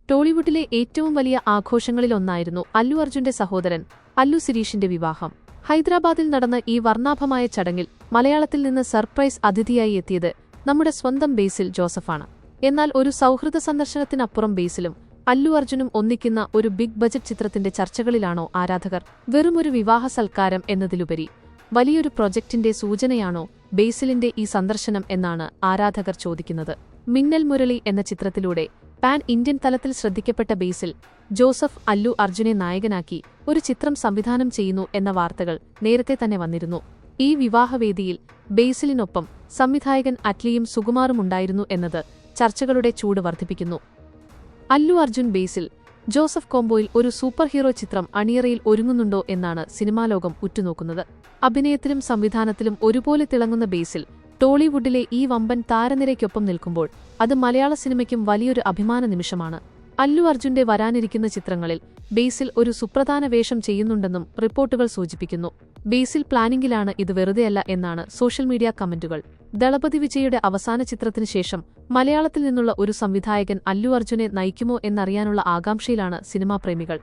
ടോളിവുഡിലെ ഏറ്റവും വലിയ ആഘോഷങ്ങളിലൊന്നായിരുന്നു അല്ലു അർജുന്റെ സഹോദരൻ അല്ലു സിരീഷിന്റെ വിവാഹം. ഹൈദരാബാദിൽ നടന്ന ഈ വർണ്ണാഭമായ ചടങ്ങിൽ മലയാളത്തിൽ നിന്ന് സർപ്രൈസ് അതിഥിയായി എത്തിയത് നമ്മുടെ സ്വന്തം ബേസിൽ ജോസഫാണ്. എന്നാൽ ഒരു സൗഹൃദ സന്ദർശനത്തിനപ്പുറം ബേസിലും അല്ലു അർജുനും ഒന്നിക്കുന്ന ഒരു ബിഗ് ബജറ്റ് ചിത്രത്തിന്റെ ചർച്ചകളിലാണോ ആരാധകർ? വെറുമൊരു വിവാഹ സൽക്കാരം എന്നതിലുപരി വലിയൊരു പ്രൊജക്ടിന്റെ സൂചനയാണോ ബേസിലിന്റെ ഈ സന്ദർശനം എന്നാണ് ആരാധകർ ചോദിക്കുന്നത്. മിന്നൽ മുരളി എന്ന ചിത്രത്തിലൂടെ പാൻ ഇന്ത്യൻ തലത്തിൽ ശ്രദ്ധിക്കപ്പെട്ട ബേസിൽ ജോസഫ് അല്ലു അർജുനെ നായകനാക്കി ഒരു ചിത്രം സംവിധാനം ചെയ്യുന്നു എന്ന വാർത്തകൾ നേരത്തെ തന്നെ വന്നിരുന്നു. ഈ വിവാഹവേദിയിൽ ബേസിലിനൊപ്പം സംവിധായകൻ അറ്റ്ലിയും സുകുമാറും ഉണ്ടായിരുന്നു എന്നത് ചർച്ചകളുടെ ചൂട് വർദ്ധിപ്പിക്കുന്നു. അല്ലു അർജുൻ ബേസിൽ ജോസഫ് കോംബോയിൽ ഒരു സൂപ്പർ ഹീറോ ചിത്രം അണിയറയിൽ ഒരുങ്ങുന്നുണ്ടോ എന്നാണ് സിനിമാലോകം ഉറ്റുനോക്കുന്നത്. അഭിനയത്തിലും സംവിധാനത്തിലും ഒരുപോലെ തിളങ്ങുന്ന ബേസിൽ ടോളിവുഡിലെ ഈ വമ്പൻ താരനിരയ്ക്കൊപ്പം നിൽക്കുമ്പോൾ അത് മലയാള സിനിമയ്ക്കും വലിയൊരു അഭിമാന നിമിഷമാണ്. അല്ലു അർജുന്റെ വരാനിരിക്കുന്ന ചിത്രങ്ങളിൽ ബേസിൽ ഒരു സുപ്രധാന വേഷം ചെയ്യുന്നുണ്ടെന്നും റിപ്പോർട്ടുകൾ സൂചിപ്പിക്കുന്നു. ബേസിൽ പ്ലാനിംഗിലാണ്, ഇത് വെറുതെയല്ല എന്നാണ് സോഷ്യൽ മീഡിയ കമന്റുകൾ. ദളപതി വിജയുടെ അവസാന ചിത്രത്തിനു ശേഷം മലയാളത്തിൽ നിന്നുള്ള ഒരു സംവിധായകൻ അല്ലു അർജുനെ നയിക്കുമോ എന്നറിയാനുള്ള ആകാംക്ഷയിലാണ് സിനിമാ പ്രേമികൾ.